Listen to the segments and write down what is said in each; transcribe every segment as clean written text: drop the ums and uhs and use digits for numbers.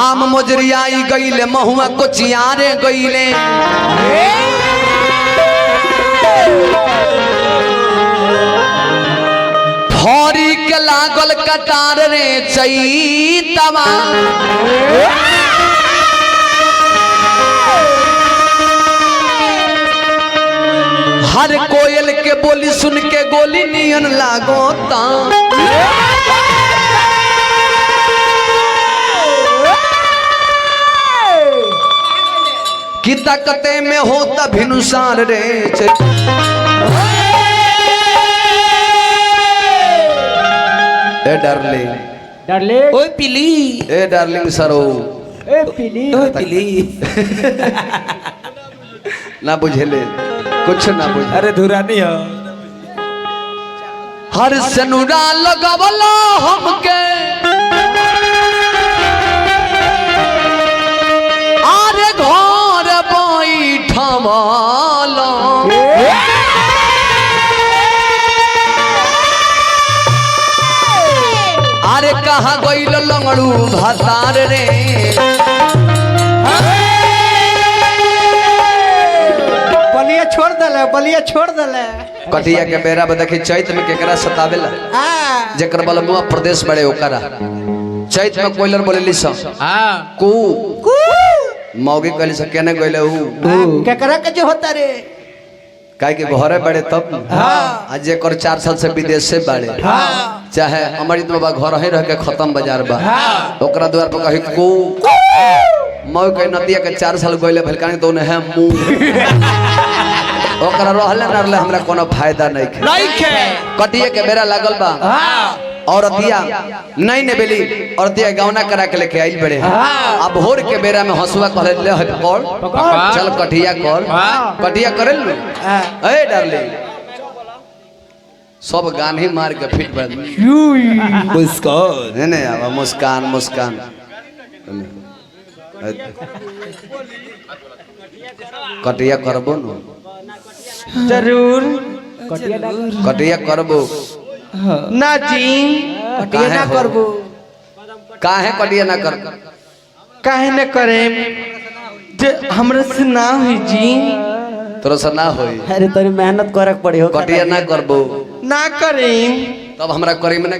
आम मोजरियाई गईले महुआ को चियारे गईले फौरी के लागल कटार रे चैतवा हर कोयल के बोली सुन के गोली नियन लागो ता कि ताकते में होता भिनुसार रे ए डार्लिंग डार्लिंग ओए पिली ए डार्लिंग सरो ए पिली ओए पिली ना बुझेले कुछ ना बुझे अरे धुरानी हो हर सनुरा लगावला हमके आरे घर बैठवाला अरे कहाँ गइल लंगड़ू भातार रे बलिया छोड़ दले बलिया छोड़ दले कटिया के बेरा में देखी चैत में केकरा सतावेला जेकर बलमुआ प्रदेश बड़े ओकरा चैत में कोयलर बोलेली स हां कू मौगी कहली स केने गइले ऊ केकरा के जो होता रे काहे के घरे बड़े तब आज जेकर 4 साल से विदेश से बड़े चाहे अमृत बाबा घर ही रह के खत्म बाजार बा ओकरा द्वार पर कही कू मौगी कह नदिया के 4 साल गइले भलकानी तो है मुंह ओकरा रहले न रहले हमरा कोनो फायदा नहीं खे कटिए के बेरा लागल बा औरतिया नहीं ने बेली औरतिया गौना करा के लेके आइल बड़े अब भोर के बेरा में हंसुआ कहले ले हट कर चल कटिया कर कटिया करल ए डार्लिंग सब गान ही मार के फिट बन मुस्कान ने आवा मुस्कान मुस्कान कटिया करबो न जरूर कटिया करबो ना जी कटिया ना करबो काहे कटिया ना कर काहे न करे जे हमरा से ना हुई जी तोरा से ना होई अरे तोरी मेहनत करक पड़ी हो कटिया ना करबो ना करे तब हमरा करी में ना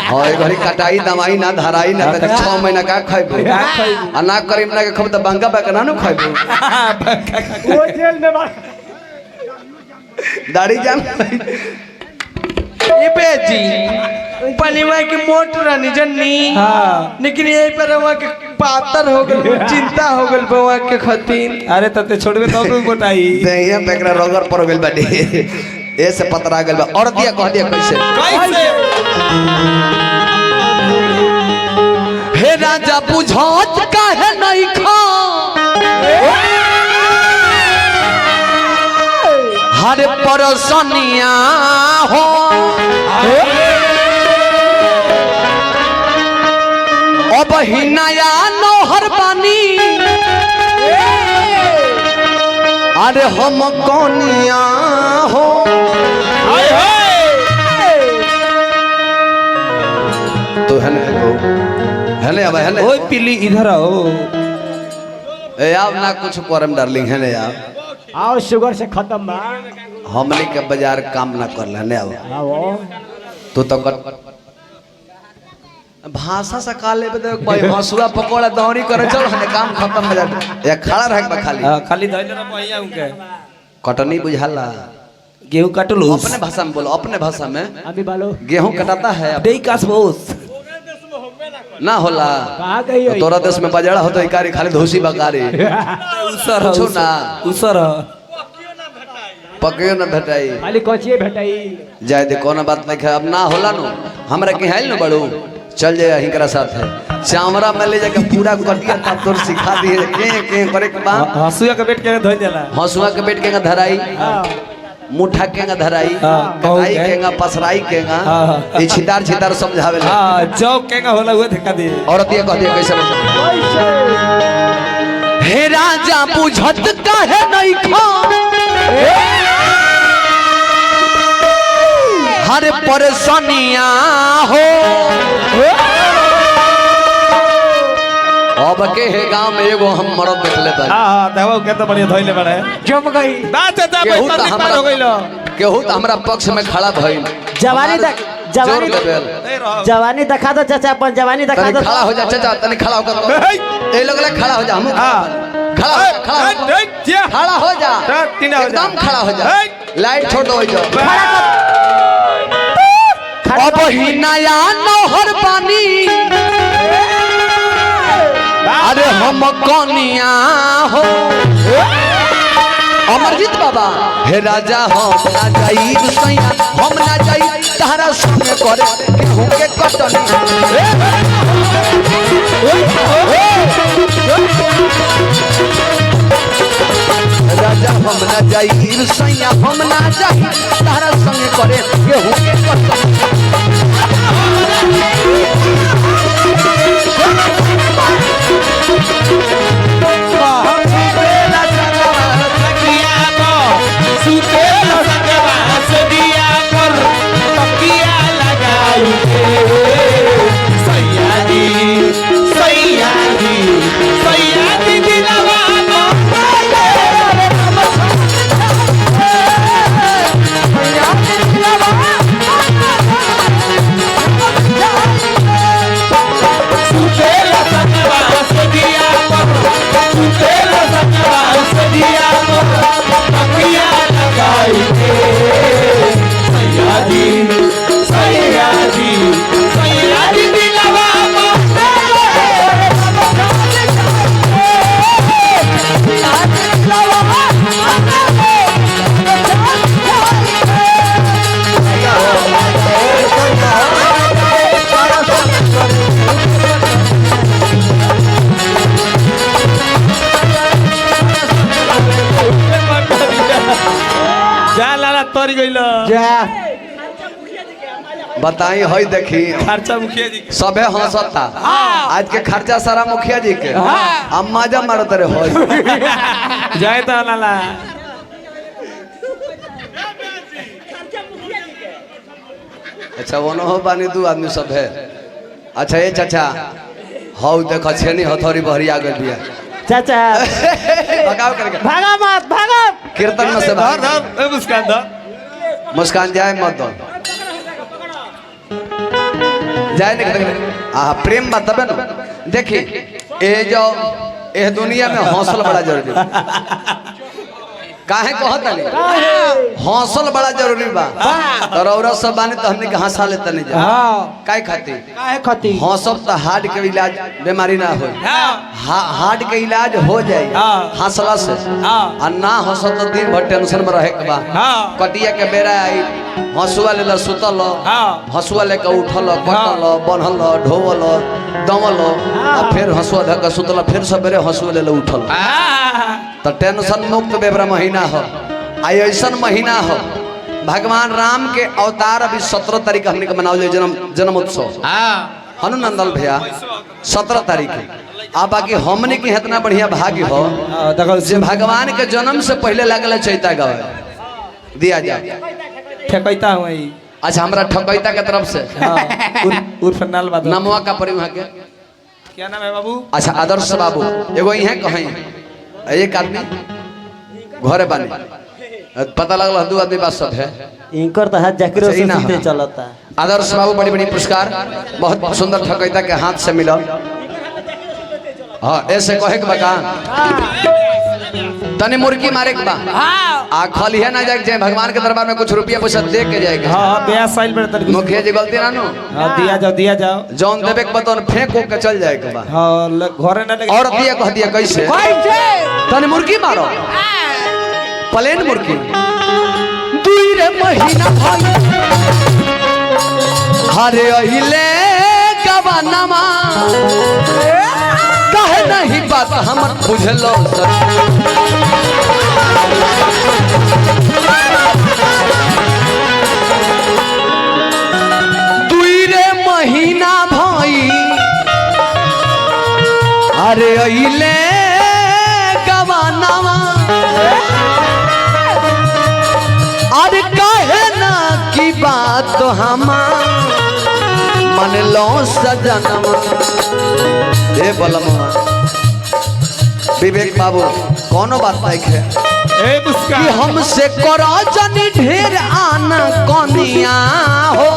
हां घड़ी कटाई दवाई ना धराई ना त 6 महीना का खाइबो आ ना करी में ना के खब त बंगा बा के ना खाइबो वो जेल में दाढ़ी जाम ये बेजी पनीवा की मोट रानी जन्नी लेकिन यही पर वहाँ के पातर हो गल चिंता हो गल बवा के खतीन अरे तते छोड़बे तब तो मोटाई देहिया पेकरा रोगर पर गेल बाटे ऐसे पतरा गेल बा और दिया कह दिया कैसे हे राजा बुझत काहे नहीं खा हर परसनिया हो अब ही नया नौहर बानी अरे हम कौनिया हो तो हने अब हने ओए पिली इधर आओ ए अब ना कुछ करम डार्लिंग हने अब आओ शुगर से खत्म बा हमनी के बाजार काम ना कर लेने अब आओ तू तो कर भाषा से काले पे देख भाई हंसुआ पकोड़ा दौरी करे चल हने काम खत्म हो जाए या खड़ा रह के खाली खाली धइले ना पहिया उनके कटनी बुझाला गेहूं काट लो अपने भाषा में बोलो अपने भाषा में अभी बालो गेहूं कटाता है देई कास बोस ना होला कहा गई तो तोरा देश में बजड़ा हो तो इकारी खाली धोसी बकारी उसर पूछो ना उसर पकियो ना भेटाई खाली कोचिए भेटाई जाय दे कोनो बात नहीं है अब ना होला नु हमरा के हाइल न बड़ू चल जाए हिकरा साथ है चामरा में ले जाके पूरा कटिया तब तोर सिखा दिए के करे के बाद हसुआ के बेट के धइ देला हंसुआ के बेट के धराई मुठा केगा धराई कटाई केगा पसराई केगा ये छितार छितार समझावे हां चौक केगा होला हुए देखा दे औरत ये कह दिए कैसे हे राजा बुझत काहे नहीं खा हर परेशानियां हो अब के हे गांव में एगो हम मरद देखले बानी हां देखो के तो बढ़िया धोइले बड़े जम गई ना चाचा केहू तो बैठल हो गइलो केहू तो हमरा पक्ष में खड़ा भइल जवानी दिखा दो चाचा अपन जवानी दिखा दो खड़ा हो जा चाचा तनी खड़ा होकर ए लोग खड़ा हो जा हम खड़ा हो जा एकदम खड़ा हो जा लाइट छोड़ दो जो अब ही नया नौहर पानी अरे हम कनिया हो अमरजीत बाबा हे राजा हम ना जाई दुसैया हम ना जाई तारा संग करे केहू के कटनी राजा हम ना जाई दुसैया हम ना जाई तारा संग करे केहू के कटनी तोरी गइलो बताई हई देखी खर्चा मुखिया जी सबे हंसता आज के खर्चा सारा मुखिया जी के अम्मा जा मारत रे हई जाए तो लाला अच्छा वो हो बानी दू आदमी सब है अच्छा ये चाचा हौ देखो छेनी हथौड़ी बहरी आ गई बिया चाचा भगाओ करके भागा मत भागा कीर्तन में से धर धर ए मुस्कान धर मुस्कान जाए मत दो जाए नहीं प्रेम बात तबे ना देखी ए जो ए दुनिया में हौसल बड़ा जरूरी काहे कहता नहीं हौसल बड़ा जरूरी बा और औरत सब बानी तो हमने के हंसा लेता नहीं जा काहे खाती हौसल तो हार्ट के इलाज बीमारी ना हो हार्ट के इलाज हो जाए हंसला से और ना हंसल तो दिन भर टेंशन में रहे के बा कटिया के बेरा आई हंसुआ ले सुतल हंसुआ लेके उठल कटल बन्हल ढोवल दमल और फिर हंसुआ धक सुतल फिर सवेरे हंसुआ ले उठल तो टेंशन मुक्त बेबरा महीना हो आई ऐसा महीना हो भगवान राम के अवतार अभी 17 तारीख हमने के मनाओ जन्म उत्सव हनुनंदन भैया 17 तारीख आ बाकी हमने की इतना बढ़िया भाग्य हो जे भगवान के जन्म से पहले लगल चैता गवा दिया जाए ठकैता हुई अच्छा हमरा ठकैता के तरफ से उर्फ नाल बाबू नमवा का परिवार के क्या नाम है बाबू अच्छा आदर्श बाबू एगो यही कहें एक आदमी घरे बानी पता लगल दू आदमी बात सब है इनकर तो हाथ जकरो से सीधे चलता आदर्श बाबू बड़ी बड़ी पुरस्कार बहुत सुंदर ठकैता के हाथ से मिलल हाँ ऐसे कहे के बता तने मुर्गी मारे के बा आ खाली है ना जाए भगवान के दरबार में कुछ रुपया पैसा दे के जाएगा हां बेया साइल में तक मुखिया जी गलती ना नो हां दिया जाओ जौन देबे के बतौन फेंक के चल जाए के बा हां घरे ना लगे और दिया कह दिया कैसे तने मुर्गी मारो प्लेन मुर्गी दुई रे महीना भाई हरे अहिले गवानमा कहे नहीं बात हम बुझलो दुई रे महीना भाई अरे अहिले गवानमा अरे कहे ना की बात तो हम मन लो सजनमा ए बलमा विवेक बाबू कोनो बात नहीं है ए मुस्कान कि हमसे करो जनी ढेर आना कनिया हो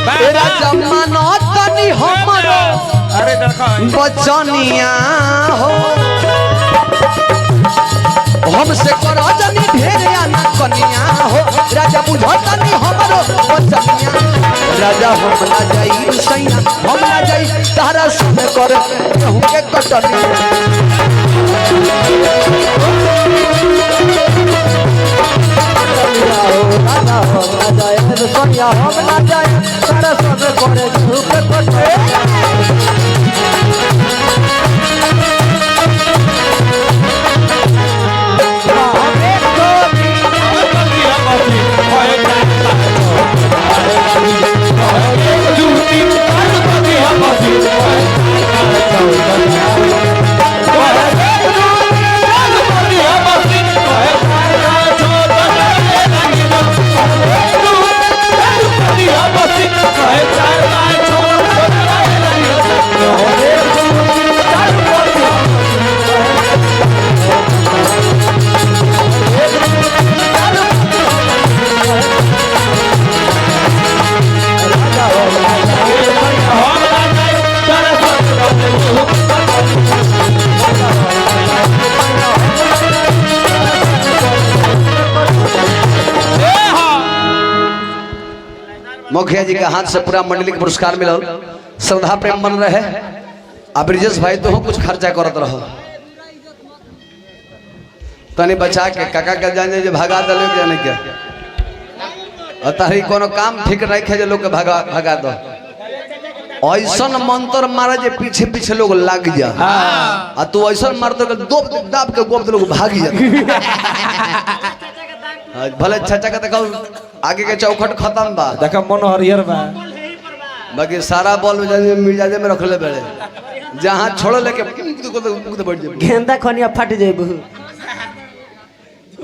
तेरा जमाना तनी हमरो अरे देखो बचनिया हो हमसे करो जनी ढेर आना कनिया हो राजा बुझो तनी हमरो बचनिया राजा हम ना जाई सैया हम ना जाई तारा सुन कर कहूं के कटनी राजा हम ना जाए सैया हम ना जाए तारा सुन कर कहूं के कटनी मुखिया जी के हाथ से पूरा मंडली के पुरस्कार मिलल श्रद्धा प्रेम बन रहे अब ब्रिजेश भाई तो कुछ खर्चा करत रहो तनी बचा के काका के जाने जे भगा दलो के जाने के अतरी कोनो काम ठीक नहीं खे जे लोग के भगा दो ऐसन मंत्र मारे जे पीछे पीछे लोग लाग जा आ तू ऐसन मारतो के दो दाब के गोब लोग भागी जा भले चाचा के देखो आगे के चौखट खत्म बा देखो मन हरियर बा बाकी सारा बॉल मिर्जाजे में रखले बेड़े जहाँ छोड़ लेके बैठ जाए गेंदा खनिया फट जेबू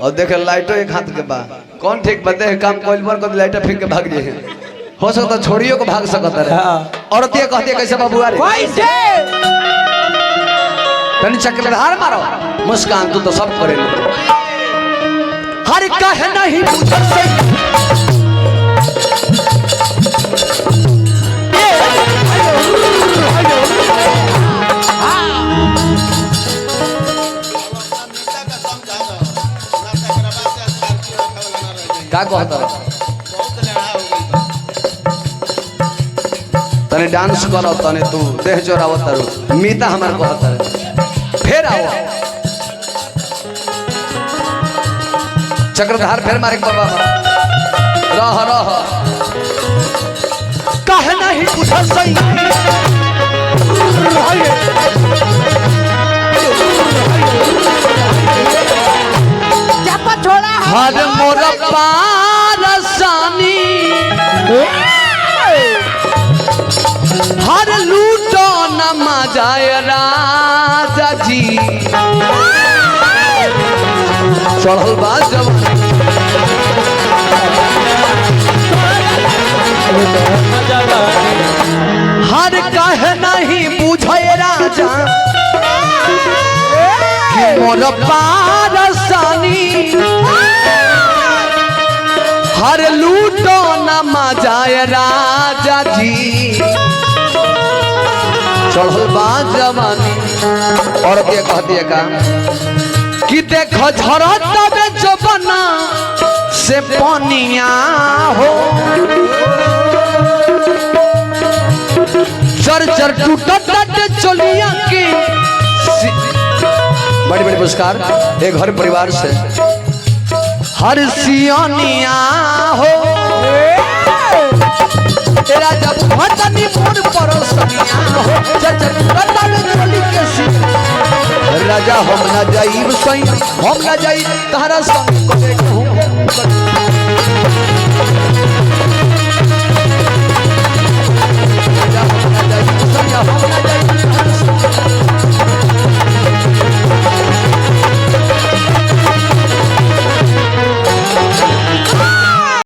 और देखे लाइटो एक हाथ के बा कौन ठीक बते है काम कोइल पर को लाइट फेंक के भाग जाए हो सकता छोड़ियो को भाग सकता है औरतिया कहती है कैसे बाबू अरे कैसे तनी चक्रधार मारो मुस्कान तू तो सब करे हर कहे नहीं पूछो से का कहता तने डांस करो तने तू देह जोरावत तारू मीता हमार कहता है फिर आओ चक्रधार फिर मारे बाबा रह रह कहे नहीं पूछो सही हर मोर पारसानी हर लूटो न मजाए राजा जी चढ़ल बा हर कहे नहीं बुझे राजा कि मोर पारसानी हर लूटो न मजाए राजा जी चढ़ल बा जवानी और क्या कहती है का कि देखो झरता बे जबना से पनिया हो चर चर टूटत चलिया के बड़ी बड़ी पुरस्कार एक घर परिवार से हर सियानिया हो तेरा जब भटनी मोर परसनिया हो चचर रतन चली के सी राजा हम ना जाई सही हम ना जाई तारा संग को कहूं